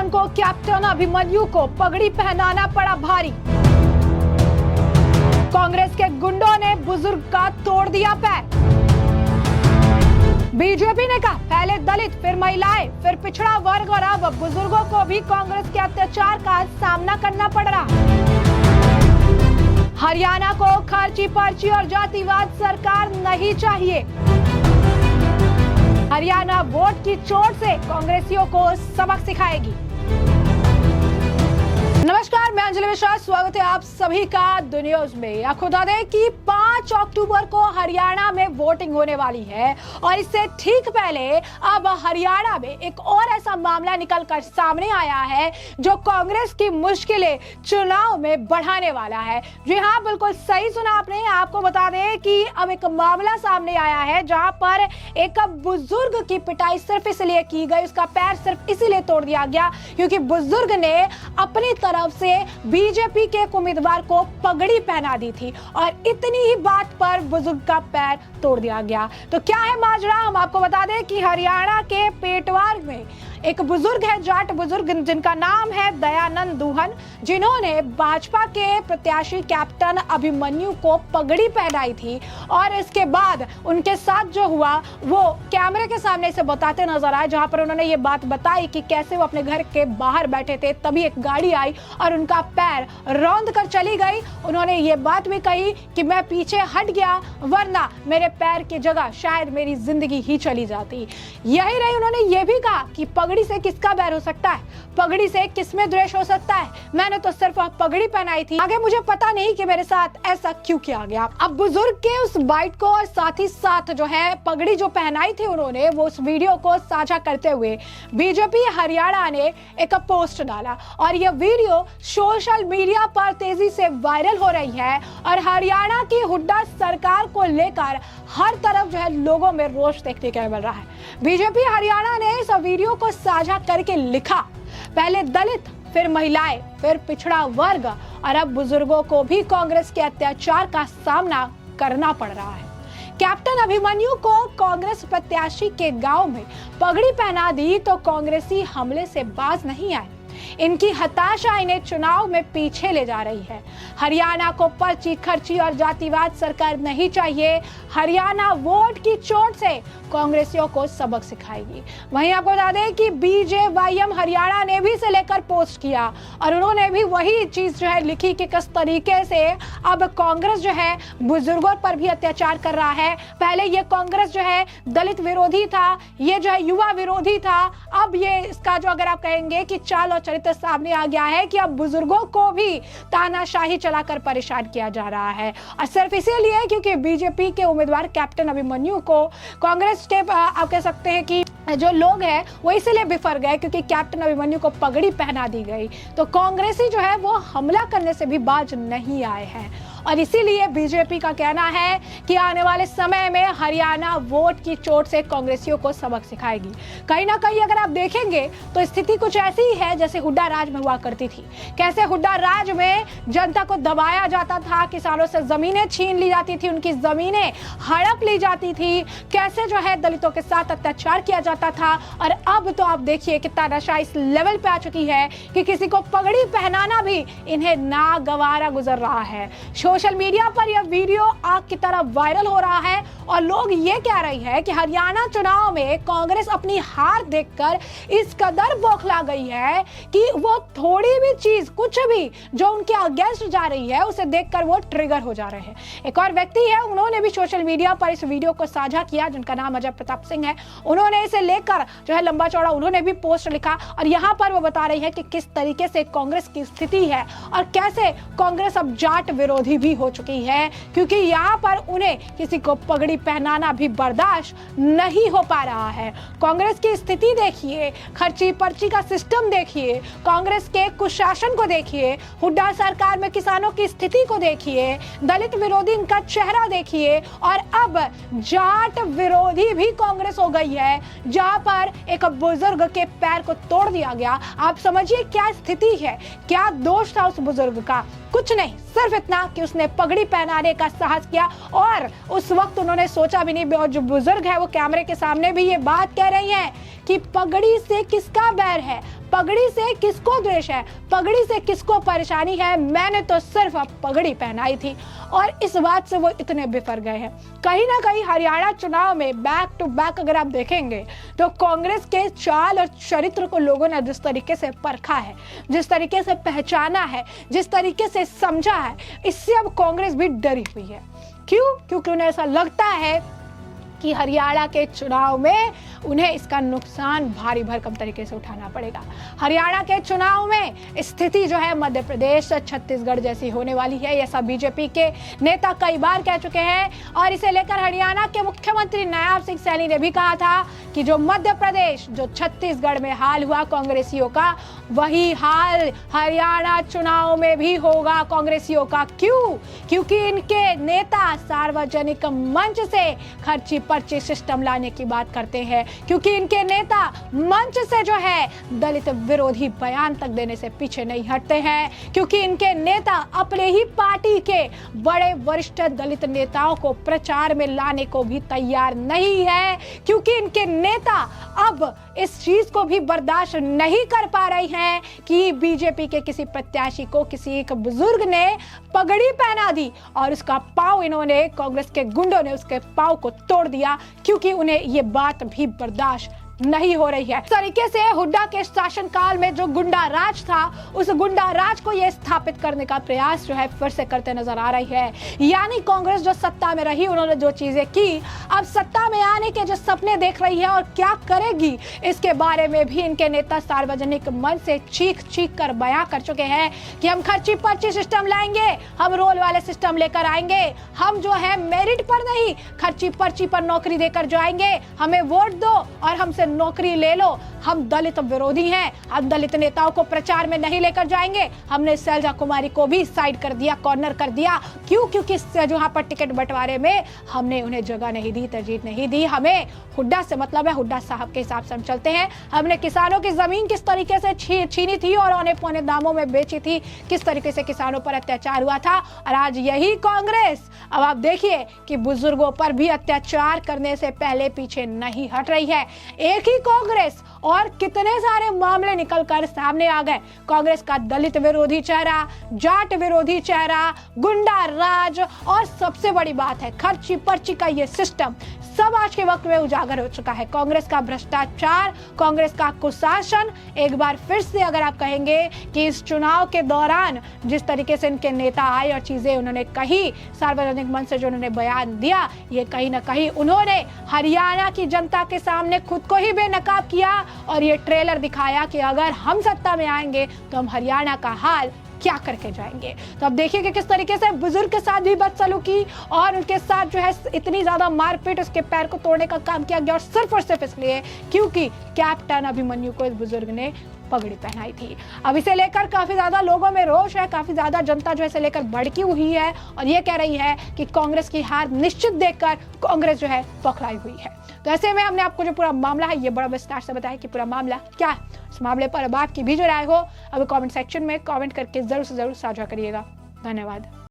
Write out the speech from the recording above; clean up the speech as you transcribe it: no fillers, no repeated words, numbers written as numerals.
आंदोलन को कैप्टन अभिमन्यु को पगड़ी पहनाना पड़ा भारी। कांग्रेस के गुंडों ने बुजुर्ग का तोड़ दिया पैर। बीजेपी ने कहा पहले दलित, फिर महिलाएं, फिर पिछड़ा वर्ग और अब बुजुर्गों को भी कांग्रेस के अत्याचार का सामना करना पड़ रहा। हरियाणा को खर्ची पर्ची और जातिवाद सरकार नहीं चाहिए। हरियाणा वोट की चोट से कांग्रेसियों को सबक सिखाएगी। नमस्कार, मैं अंजलि मिश्रा, स्वागत है आप सभी का द न्यूज में। आपको बता दें कि 5 अक्टूबर को हरियाणा में वोटिंग होने वाली है और इससे ठीक पहले अब हरियाणा में एक और ऐसा मामला निकलकर सामने आया है जो कांग्रेस की मुश्किलें चुनाव में बढ़ाने वाला है। जी हाँ, बिल्कुल सही सुना आपने। आपको बता दें कि अब एक मामला सामने आया है जहां पर एक बुजुर्ग की पिटाई सिर्फ इसलिए की गई, उसका पैर सिर्फ इसीलिए तोड़ दिया गया क्योंकि बुजुर्ग ने अपनी तरफ से बीजेपी के उम्मीदवार को पगड़ी पहना दी थी और इतनी ही बात पर बुजुर्ग का पैर तोड़ दिया गया। तो क्या है माजरा, हम आपको बता दें कि हरियाणा के पेटवार में एक बुजुर्ग है, जाट बुजुर्ग, जिनका नाम है दयानंद दुहन, जिन्होंने भाजपा के प्रत्याशी कैप्टन अभिमन्यु को पगड़ी पहनाई थी और इसके बाद उनके साथ जो हुआ वो कैमरे के सामने से बताते नजर आए, जहां पर उन्होंने ये बात बताई कि कैसे वो अपने घर के बाहर बैठे थे, तभी एक गाड़ी आई और उनका पैर रौंद कर चली गई। उन्होंने ये बात भी कही कि मैं पीछे हट गया वरना मेरे पैर की जगह शायद मेरी जिंदगी ही चली जाती। यही नहीं, उन्होंने ये भी कहा कि पगड़ी से किसका बैर हो सकता है, पगड़ी से किसमें द्वेष हो सकता है, मैंने तो सिर्फ पगड़ी पहनाई थी, आगे मुझे पता नहीं कि मेरे साथ ऐसा क्यों किया गया। अब बुजुर्ग के उस बाइट को और साथ ही साथ जो है पगड़ी जो पहनाई थी उन्होंने, वो उस वीडियो को साझा करते हुए बीजेपी हरियाणा ने एक पोस्ट डाला और यह वीडियो सोशल मीडिया पर तेजी से वायरल हो रही है और हरियाणा की हुड्डा सरकार को लेकर हर तरफ जो है लोगों में रोष देखने को मिल रहा है। बीजेपी हरियाणा ने इस वीडियो को साझा करके लिखा, पहले दलित, फिर महिलाएं, फिर पिछड़ा वर्ग और अब बुजुर्गों को भी कांग्रेस के अत्याचार का सामना करना पड़ रहा है। कैप्टन अभिमन्यु को कांग्रेस प्रत्याशी के गांव में पगड़ी पहना दी तो कांग्रेसी हमले से बाज नहीं आए। इनकी हताशा इन्हें चुनाव में पीछे ले जा रही है। हरियाणा को पर्ची, खर्ची और जातिवाद सरकार नहीं चाहिए। हरियाणा वोट की चोट से कांग्रेसियों को सबक सिखाएगी। वहीं आपको बता दें कि बीजेवाईएम हरियाणा ने भी इसे लेकर पोस्ट किया और उन्होंने भी वही चीज जो है लिखी कि किस तरीके से अब कांग्रेस जो है बुजुर्गों पर भी अत्याचार कर रहा है। पहले ये कांग्रेस जो है दलित विरोधी था, ये जो है युवा विरोधी था, अब ये इसका जो अगर आप कहेंगे कि चाल और चरित्र सामने आ गया है कि अब बुजुर्गों को भी तानाशाही चलाकर परेशान किया जा रहा है और सिर्फ इसीलिए क्योंकि बीजेपी के उम्मीदवार कैप्टन अभिमन्यु को कांग्रेस के आप कह सकते हैं कि जो लोग हैं वो इसीलिए बिफर गए क्योंकि कैप्टन अभिमन्यु को पगड़ी पहना दी गई, तो कांग्रेसी जो है वो हमला करने से भी बाज नहीं आए हैं और इसीलिए बीजेपी का कहना है कि आने वाले समय में हरियाणा वोट की चोट से कांग्रेसियों को सबक सिखाएगी। कहीं ना कहीं अगर आप देखेंगे तो स्थिति कुछ ऐसी ही है जैसे हुड्डा राज में हुआ करती थी। कैसे हुड्डा राज में जनता को दबाया जाता था, किसानों से जमीनें छीन ली जाती थी, उनकी जमीनें हड़प ली जाती थी, कैसे जो है दलितों के साथ अत्याचार किया जाता था और अब तो आप देखिए कितना नशा इस लेवल पे आ चुकी है कि किसी को पगड़ी पहनाना भी इन्हें नागवारा गुजर रहा है। सोशल मीडिया पर यह वीडियो आग की तरह वायरल हो रहा है और लोग ये कह रहे हैं कि हरियाणा चुनाव में कांग्रेस अपनी हार देखकर इस कदर बौखला गई है कि वो थोड़ी भी चीज, कुछ भी जो उनके अगेंस्ट जा रही है उसे देखकर वो ट्रिगर हो जा रहे हैं। एक और व्यक्ति है, उन्होंने भी सोशल मीडिया पर इस वीडियो को साझा किया, जिनका नाम अजय प्रताप सिंह है। उन्होंने इसे लेकर जो है लंबा चौड़ा उन्होंने भी पोस्ट लिखा और यहाँ पर वो बता रही है कि किस तरीके से कांग्रेस की स्थिति है और कैसे कांग्रेस अब जाट विरोधी भी हो चुकी है क्योंकि यहाँ पर उन्हें किसी को पगड़ी पहनाना भी बर्दाश्त नहीं हो पा रहा है। कांग्रेस की स्थिति देखिए, खर्ची पर्ची का सिस्टम देखिए, कांग्रेस के कुशासन को देखिए, हुड्डा सरकार में किसानों की स्थिति को देखिए, दलित विरोधी इनका चेहरा देखिए और अब जाट विरोधी भी कांग्रेस हो गई है जहां पर एक बुजुर्ग के पैर को तोड़ दिया गया। आप समझिए क्या स्थिति है, क्या दोष था उस बुजुर्ग का। कुछ नहीं, सिर्फ इतना कि उसने पगड़ी पहनाने का साहस किया और उस वक्त उन्होंने सोचा भी नहीं। और जो बुजुर्ग है वो कैमरे के सामने भी ये बात कह रही है कि पगड़ी से किसका बैर है, पगड़ी से किसको द्वेष है, पगड़ी से किसको परेशानी है, मैंने तो सिर्फ अब पगड़ी पहनाई थी। और इस बात से वो इतने बिफर गए हैं। कहीं ना कहीं हरियाणा चुनाव में बैक टू बैक अगर आप देखेंगे तो कांग्रेस के चाल और चरित्र को लोगों ने जिस तरीके से परखा है, जिस तरीके से पहचाना है, जिस तरीके से समझा है, इससे अब कांग्रेस भी डरी हुई है। क्यों? क्योंकि उन्हें ऐसा लगता है कि हरियाणा के चुनाव में उन्हें इसका नुकसान भारी भरकम तरीके से उठाना पड़ेगा। हरियाणा के चुनाव में स्थिति जो है मध्य प्रदेश छत्तीसगढ़ जैसी होने वाली है, ऐसा बीजेपी के नेता कई बार कह चुके हैं। और इसे लेकर हरियाणा के मुख्यमंत्री नायब सिंह सैनी ने भी कहा था कि जो मध्य प्रदेश, जो छत्तीसगढ़ में हाल हुआ कांग्रेसियों का, वही हाल हरियाणा चुनाव में भी होगा कांग्रेसियों का। क्यों? क्योंकि इनके नेता सार्वजनिक मंच से खर्ची पर्ची सिस्टम लाने की बात करते हैं, क्योंकि इनके नेता मंच से जो है दलित विरोधी बयान तक देने से पीछे नहीं हटते हैं, क्योंकि इनके नेता अपने ही पार्टी के बड़े वरिष्ठ दलित नेताओं को प्रचार में लाने को भी तैयार नहीं है, क्योंकि इनके नेता अब इस चीज को भी बर्दाश्त नहीं कर पा रही हैं कि बीजेपी के किसी प्रत्याशी को किसी एक बुजुर्ग ने पगड़ी पहना दी और उसका पांव इन्होंने, कांग्रेस के गुंडों ने उसके पांव को तोड़ दिया, क्योंकि उन्हें ये बात भी बर्दाश्त नहीं हो रही है। इस तरीके से हुड्डा के शासनकाल में जो गुंडा राज था, उस गुंडा राज को यह स्थापित करने का प्रयास जो है फिर से करते नजर आ रही है। यानी कांग्रेस जो सत्ता में रही, उन्होंने जो चीजें की, अब सत्ता में आने के जो सपने देख रही है और क्या करेगी, इसके बारे में भी इनके नेता सार्वजनिक मंच से चीख चीख कर बयां कर चुके हैं कि हम खर्ची पर्ची सिस्टम लाएंगे, हम रोल वाले सिस्टम लेकर आएंगे, हम जो है मेरिट पर नहीं खर्ची पर्ची पर नौकरी देकर जाएंगे, हमें वोट दो और हमसे नौकरी ले लो, हम दलित विरोधी हैं, हम दलित नेताओं को प्रचार में नहीं लेकर जाएंगे। हमने शैलजा कुमारी को भी साइड कर दिया, कॉर्नर कर दिया। क्यों? क्योंकि जहां पर टिकट बंटवारे में हमने उन्हें जगह नहीं दी, तरजीह नहीं दी। हमें हुड्डा से मतलब है, हुड्डा साहब के हिसाब से हम चलते हैं। हमने किसानों की जमीन किस तरीके से छीनी थी और औने पौने दामों में बेची थी, किस तरीके से किसानों पर अत्याचार हुआ था। और आज यही कांग्रेस, अब आप देखिए कि बुजुर्गों पर भी अत्याचार करने से पहले पीछे नहीं हट रही है। एक ही कांग्रेस और कितने सारे मामले निकलकर सामने आ गए। कांग्रेस का दलित विरोधी चेहरा, जाट विरोधी चेहरा, गुंडा राज और सबसे बड़ी बात है खर्ची पर्ची का ये सिस्टम, सब आज के वक्त में उजागर हो चुका है। कांग्रेस का भ्रष्टाचार, कांग्रेस का कुशासन। एक बार फिर से अगर आप कहेंगे कि इस चुनाव के दौरान जिस तरीके से इनके नेता आए और चीजें उन्होंने कही, सार्वजनिक मंच से जो उन्होंने बयान दिया, ये कहीं ना कहीं उन्होंने हरियाणा की जनता के सामने खुद को ही बेनकाब किया और ये ट्रेलर दिखाया कि अगर हम सत्ता में आएंगे तो हम हरियाणा का हाल क्या करके जाएंगे। तो अब देखिए कि किस तरीके से बुजुर्ग के साथ भी बदसलूकी और उनके साथ जो है इतनी ज्यादा मारपीट, उसके पैर को तोड़ने का काम किया गया, और सिर्फ इसलिए क्योंकि कैप्टन अभिमन्यु को इस बुजुर्ग ने पगड़ी पहनाई थी। अब इसे लेकर काफी ज्यादा लोगों में रोष है, काफी ज्यादा जनता जो है इसे लेकर भड़की हुई है और ये कह रही है कि कांग्रेस की हार निश्चित देखकर कांग्रेस जो है पकड़ाई हुई है। तो ऐसे में हमने आपको जो पूरा मामला है ये बड़ा विस्तार से बताया कि पूरा मामला क्या है। इस मामले पर अब आपकी भी जो राय हो, अब कमेंट सेक्शन में कमेंट करके जरूर से जरूर साझा करिएगा। धन्यवाद।